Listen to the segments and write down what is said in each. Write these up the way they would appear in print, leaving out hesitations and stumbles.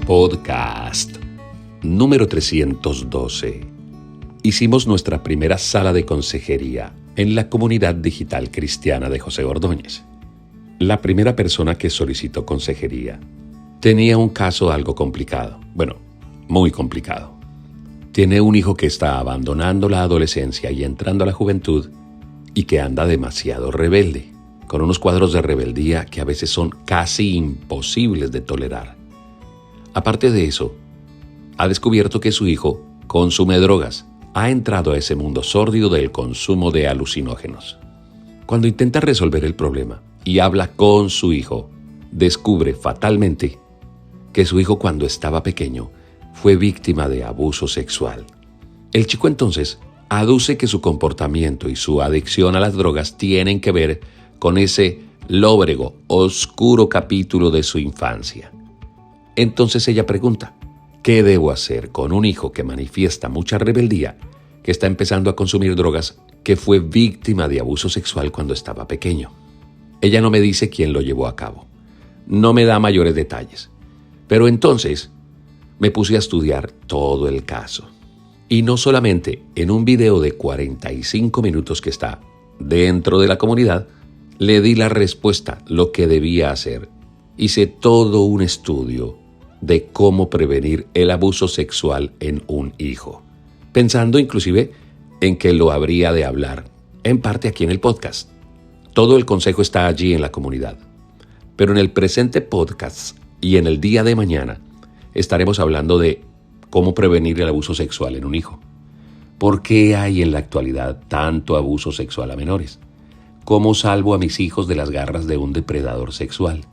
Podcast número 312. Hicimos nuestra primera sala de consejería en la comunidad digital cristiana de José Ordóñez. La primera persona que solicitó consejería tenía un caso algo complicado, muy complicado. Tiene un hijo que está abandonando la adolescencia y entrando a la juventud y que anda demasiado rebelde, con unos cuadros de rebeldía que a veces son casi imposibles de tolerar. Aparte de eso, ha descubierto que su hijo consume drogas, ha entrado a ese mundo sórdido del consumo de alucinógenos. Cuando intenta resolver el problema y habla con su hijo, descubre fatalmente que su hijo cuando estaba pequeño fue víctima de abuso sexual. El chico entonces aduce que su comportamiento y su adicción a las drogas tienen que ver con ese lóbrego, oscuro capítulo de su infancia. Entonces ella pregunta, ¿qué debo hacer con un hijo que manifiesta mucha rebeldía, que está empezando a consumir drogas, que fue víctima de abuso sexual cuando estaba pequeño? Ella no me dice quién lo llevó a cabo, no me da mayores detalles, pero entonces me puse a estudiar todo el caso. Y no solamente en un video de 45 minutos que está dentro de la comunidad, le di la respuesta, lo que debía hacer. Hice todo un estudio de cómo prevenir el abuso sexual en un hijo, pensando inclusive en que lo habría de hablar, en parte aquí en el podcast. Todo el consejo está allí en la comunidad. Pero en el presente podcast y en el día de mañana estaremos hablando de cómo prevenir el abuso sexual en un hijo. ¿Por qué hay en la actualidad tanto abuso sexual a menores? ¿Cómo salvo a mis hijos de las garras de un depredador sexual?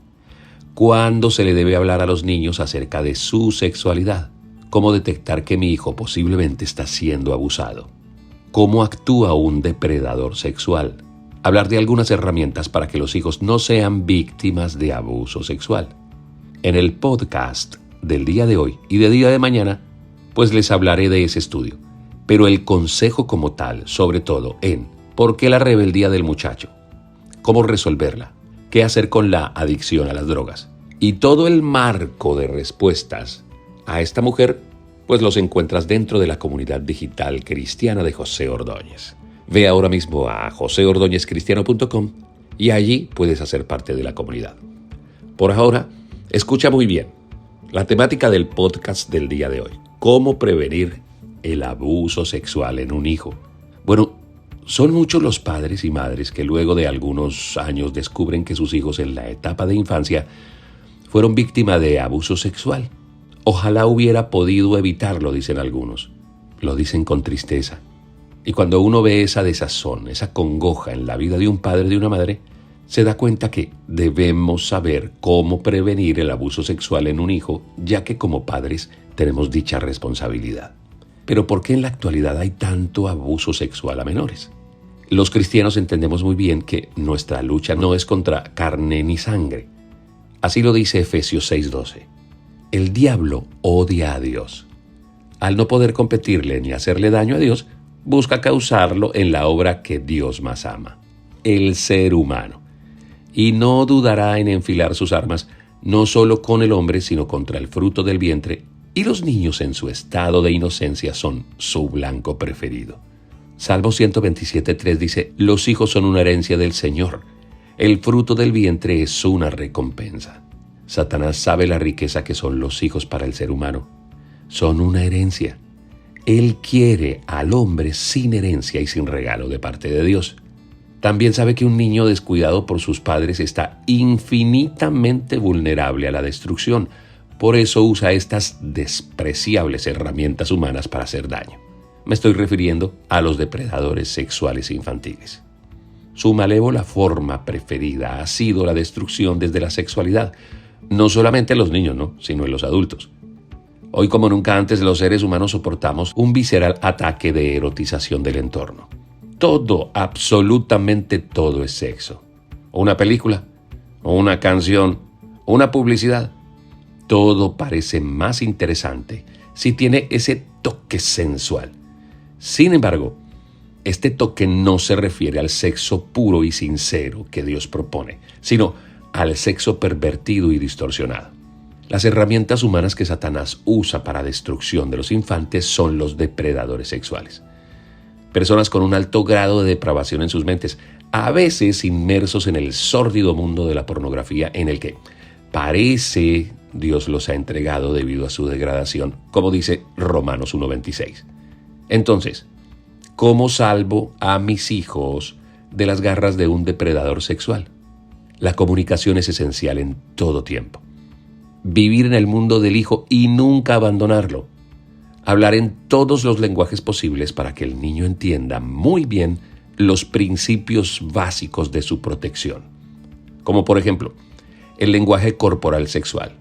¿Cuándo se le debe hablar a los niños acerca de su sexualidad? ¿Cómo detectar que mi hijo posiblemente está siendo abusado? ¿Cómo actúa un depredador sexual? Hablar de algunas herramientas para que los hijos no sean víctimas de abuso sexual. En el podcast del día de hoy y del día de mañana, pues les hablaré de ese estudio. Pero el consejo como tal, sobre todo en ¿por qué la rebeldía del muchacho? ¿Cómo resolverla? ¿Qué hacer con la adicción a las drogas? Y todo el marco de respuestas a esta mujer, pues los encuentras dentro de la comunidad digital cristiana de José Ordóñez. Ve ahora mismo a joseordóñezcristiano.com y allí puedes hacer parte de la comunidad. Por ahora, escucha muy bien la temática del podcast del día de hoy. ¿Cómo prevenir el abuso sexual en un hijo? Son muchos los padres y madres que luego de algunos años descubren que sus hijos en la etapa de infancia fueron víctimas de abuso sexual. Ojalá hubiera podido evitarlo, dicen algunos. Lo dicen con tristeza. Y cuando uno ve esa desazón, esa congoja en la vida de un padre y de una madre, se da cuenta que debemos saber cómo prevenir el abuso sexual en un hijo, ya que como padres tenemos dicha responsabilidad. Pero ¿por qué en la actualidad hay tanto abuso sexual a menores? Los cristianos entendemos muy bien que nuestra lucha no es contra carne ni sangre. Así lo dice Efesios 6:12. El diablo odia a Dios. Al no poder competirle ni hacerle daño a Dios, busca causarlo en la obra que Dios más ama, el ser humano. Y no dudará en enfilar sus armas no solo con el hombre, sino contra el fruto del vientre, y los niños en su estado de inocencia son su blanco preferido. Salmo 127:3 dice, los hijos son una herencia del Señor, el fruto del vientre es una recompensa. Satanás sabe la riqueza que son los hijos para el ser humano. Son una herencia. Él quiere al hombre sin herencia y sin regalo de parte de Dios. También sabe que un niño descuidado por sus padres está infinitamente vulnerable a la destrucción. Por eso usa estas despreciables herramientas humanas para hacer daño. Me estoy refiriendo a los depredadores sexuales infantiles. Su malévola forma preferida ha sido la destrucción desde la sexualidad, no solamente en los niños, sino en los adultos. Hoy como nunca antes los seres humanos soportamos un visceral ataque de erotización del entorno. Todo, absolutamente todo es sexo. O una película, o una canción, o una publicidad. Todo parece más interesante si tiene ese toque sensual. Sin embargo, este toque no se refiere al sexo puro y sincero que Dios propone, sino al sexo pervertido y distorsionado. Las herramientas humanas que Satanás usa para destrucción de los infantes son los depredadores sexuales. Personas con un alto grado de depravación en sus mentes, a veces inmersos en el sórdido mundo de la pornografía en el que parece Dios los ha entregado debido a su degradación, como dice Romanos 1:26. Entonces, ¿cómo salvo a mis hijos de las garras de un depredador sexual? La comunicación es esencial en todo tiempo. Vivir en el mundo del hijo y nunca abandonarlo. Hablar en todos los lenguajes posibles para que el niño entienda muy bien los principios básicos de su protección. Como por ejemplo, el lenguaje corporal sexual.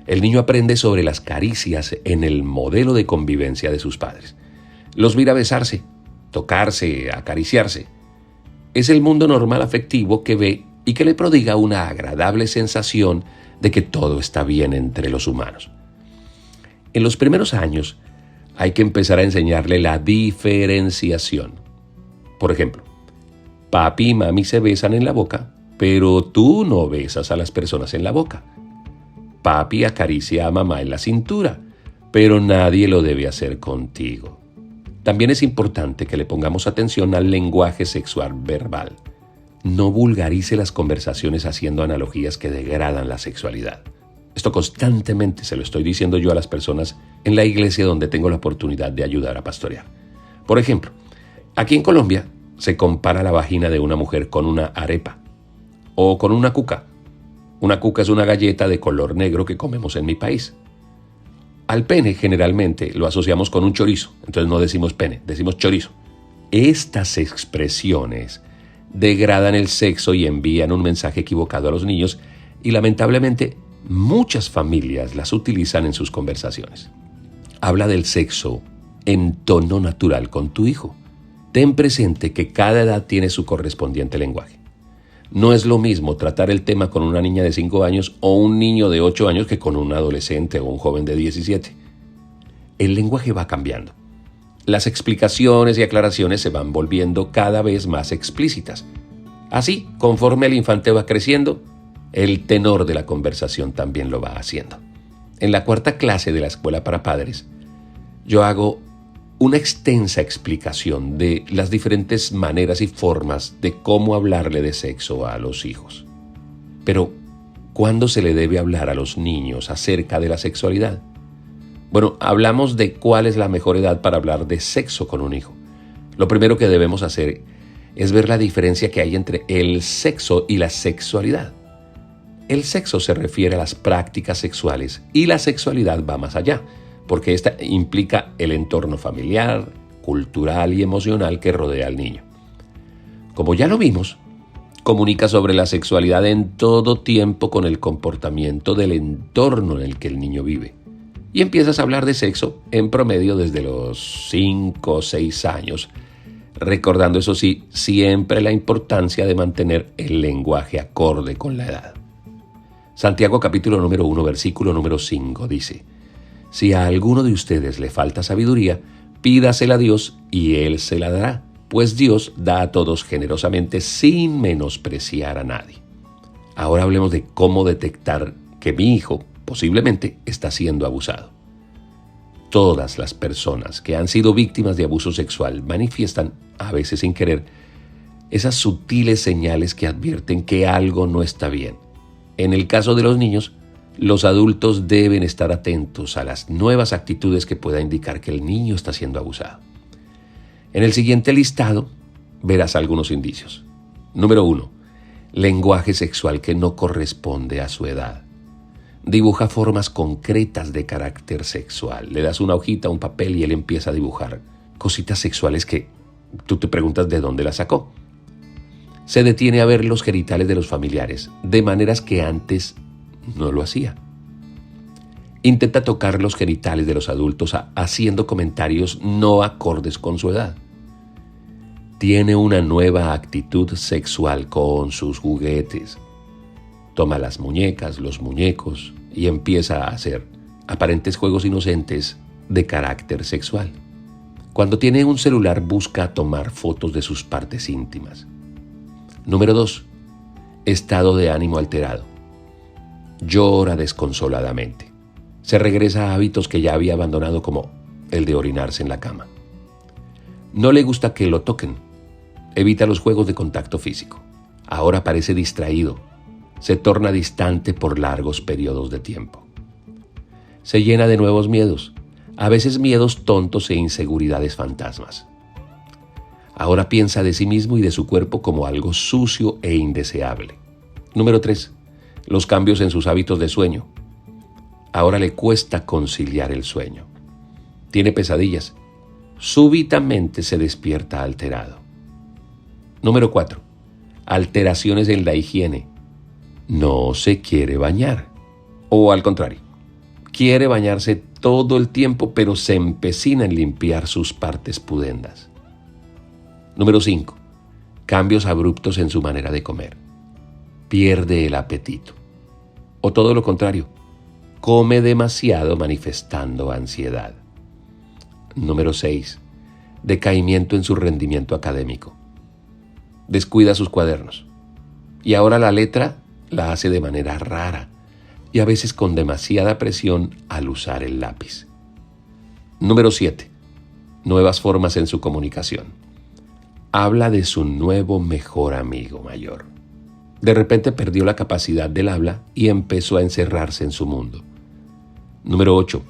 El niño aprende sobre las caricias en el modelo de convivencia de sus padres. Los mira besarse, tocarse, acariciarse. Es el mundo normal afectivo que ve y que le prodiga una agradable sensación de que todo está bien entre los humanos. En los primeros años hay que empezar a enseñarle la diferenciación. Por ejemplo, papi y mami se besan en la boca, pero tú no besas a las personas en la boca. Papi acaricia a mamá en la cintura, pero nadie lo debe hacer contigo. También es importante que le pongamos atención al lenguaje sexual verbal. No vulgarice las conversaciones haciendo analogías que degradan la sexualidad. Esto constantemente se lo estoy diciendo yo a las personas en la iglesia donde tengo la oportunidad de ayudar a pastorear. Por ejemplo, aquí en Colombia se compara la vagina de una mujer con una arepa o con una cuca. Una cuca es una galleta de color negro que comemos en mi país. Al pene generalmente lo asociamos con un chorizo, entonces no decimos pene, decimos chorizo. Estas expresiones degradan el sexo y envían un mensaje equivocado a los niños y lamentablemente muchas familias las utilizan en sus conversaciones. Habla del sexo en tono natural con tu hijo. Ten presente que cada edad tiene su correspondiente lenguaje. No es lo mismo tratar el tema con una niña de 5 años o un niño de 8 años que con un adolescente o un joven de 17. El lenguaje va cambiando. Las explicaciones y aclaraciones se van volviendo cada vez más explícitas. Así, conforme el infante va creciendo, el tenor de la conversación también lo va haciendo. En la 4ª clase de la escuela para padres, yo hago una extensa explicación de las diferentes maneras y formas de cómo hablarle de sexo a los hijos. Pero, ¿cuándo se le debe hablar a los niños acerca de la sexualidad? Bueno, hablamos de cuál es la mejor edad para hablar de sexo con un hijo. Lo primero que debemos hacer es ver la diferencia que hay entre el sexo y la sexualidad. El sexo se refiere a las prácticas sexuales y la sexualidad va más allá, porque esta implica el entorno familiar, cultural y emocional que rodea al niño. Como ya lo vimos, comunica sobre la sexualidad en todo tiempo con el comportamiento del entorno en el que el niño vive. Y empiezas a hablar de sexo en promedio desde los 5 o 6 años, recordando eso sí, siempre la importancia de mantener el lenguaje acorde con la edad. Santiago capítulo número 1, versículo número 5 dice: si a alguno de ustedes le falta sabiduría, pídasela a Dios y Él se la dará, pues Dios da a todos generosamente sin menospreciar a nadie. Ahora hablemos de cómo detectar que mi hijo posiblemente está siendo abusado. Todas las personas que han sido víctimas de abuso sexual manifiestan, a veces sin querer, esas sutiles señales que advierten que algo no está bien. En el caso de los niños, los adultos deben estar atentos a las nuevas actitudes que puedan indicar que el niño está siendo abusado. En el siguiente listado verás algunos indicios. Número 1. Lenguaje sexual que no corresponde a su edad. Dibuja formas concretas de carácter sexual. Le das una hojita, un papel y él empieza a dibujar cositas sexuales que tú te preguntas de dónde las sacó. Se detiene a ver los genitales de los familiares, de maneras que antes no lo hacía. Intenta tocar los genitales de los adultos haciendo comentarios no acordes con su edad. Tiene una nueva actitud sexual con sus juguetes. Toma las muñecas, los muñecos y empieza a hacer aparentes juegos inocentes de carácter sexual. Cuando tiene un celular busca tomar fotos de sus partes íntimas. Número 2. Estado de ánimo alterado. Llora desconsoladamente. Se regresa a hábitos que ya había abandonado, como el de orinarse en la cama. No le gusta que lo toquen. Evita los juegos de contacto físico. Ahora parece distraído. Se torna distante por largos periodos de tiempo. Se llena de nuevos miedos, a veces miedos tontos e inseguridades fantasmas. Ahora piensa de sí mismo y de su cuerpo como algo sucio e indeseable. Número 3. Los cambios en sus hábitos de sueño. Ahora le cuesta conciliar el sueño. Tiene pesadillas. Súbitamente se despierta alterado. Número 4. Alteraciones en la higiene. No se quiere bañar. O al contrario, quiere bañarse todo el tiempo, pero se empecina en limpiar sus partes pudendas. Número 5. Cambios abruptos en su manera de comer. Pierde el apetito. O todo lo contrario, come demasiado manifestando ansiedad. Número 6. Decaimiento en su rendimiento académico. Descuida sus cuadernos. Y ahora la letra la hace de manera rara y a veces con demasiada presión al usar el lápiz. Número 7. Nuevas formas en su comunicación. Habla de su nuevo mejor amigo mayor. De repente perdió la capacidad del habla y empezó a encerrarse en su mundo. Número 8.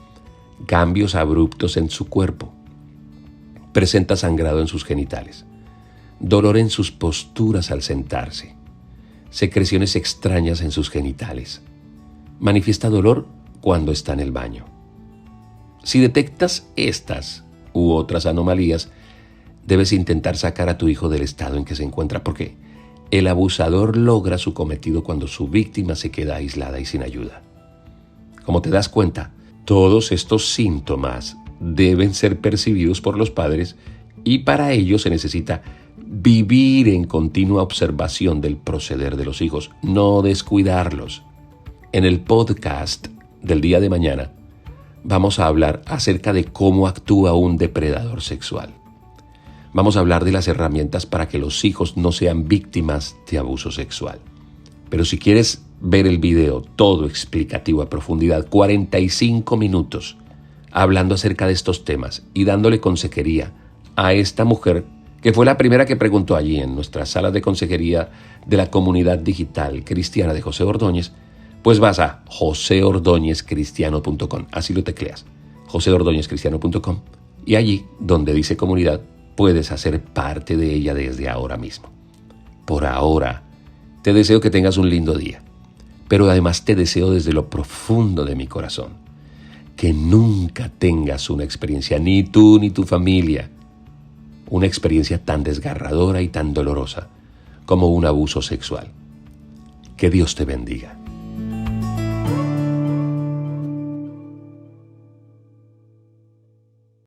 Cambios abruptos en su cuerpo. Presenta sangrado en sus genitales. Dolor en sus posturas al sentarse. Secreciones extrañas en sus genitales. Manifiesta dolor cuando está en el baño. Si detectas estas u otras anomalías, debes intentar sacar a tu hijo del estado en que se encuentra, porque el abusador logra su cometido cuando su víctima se queda aislada y sin ayuda. Como te das cuenta, todos estos síntomas deben ser percibidos por los padres y para ello se necesita vivir en continua observación del proceder de los hijos, no descuidarlos. En el podcast del día de mañana vamos a hablar acerca de cómo actúa un depredador sexual. Vamos a hablar de las herramientas para que los hijos no sean víctimas de abuso sexual. Pero si quieres ver el video todo explicativo a profundidad, 45 minutos, hablando acerca de estos temas y dándole consejería a esta mujer que fue la primera que preguntó allí en nuestras salas de consejería de la comunidad digital cristiana de José Ordóñez, pues vas a joseordóñezcristiano.com, así lo tecleas, joseordóñezcristiano.com, y allí donde dice comunidad puedes hacer parte de ella desde ahora mismo. Por ahora, te deseo que tengas un lindo día, pero además te deseo desde lo profundo de mi corazón que nunca tengas una experiencia, ni tú ni tu familia, una experiencia tan desgarradora y tan dolorosa como un abuso sexual. Que Dios te bendiga.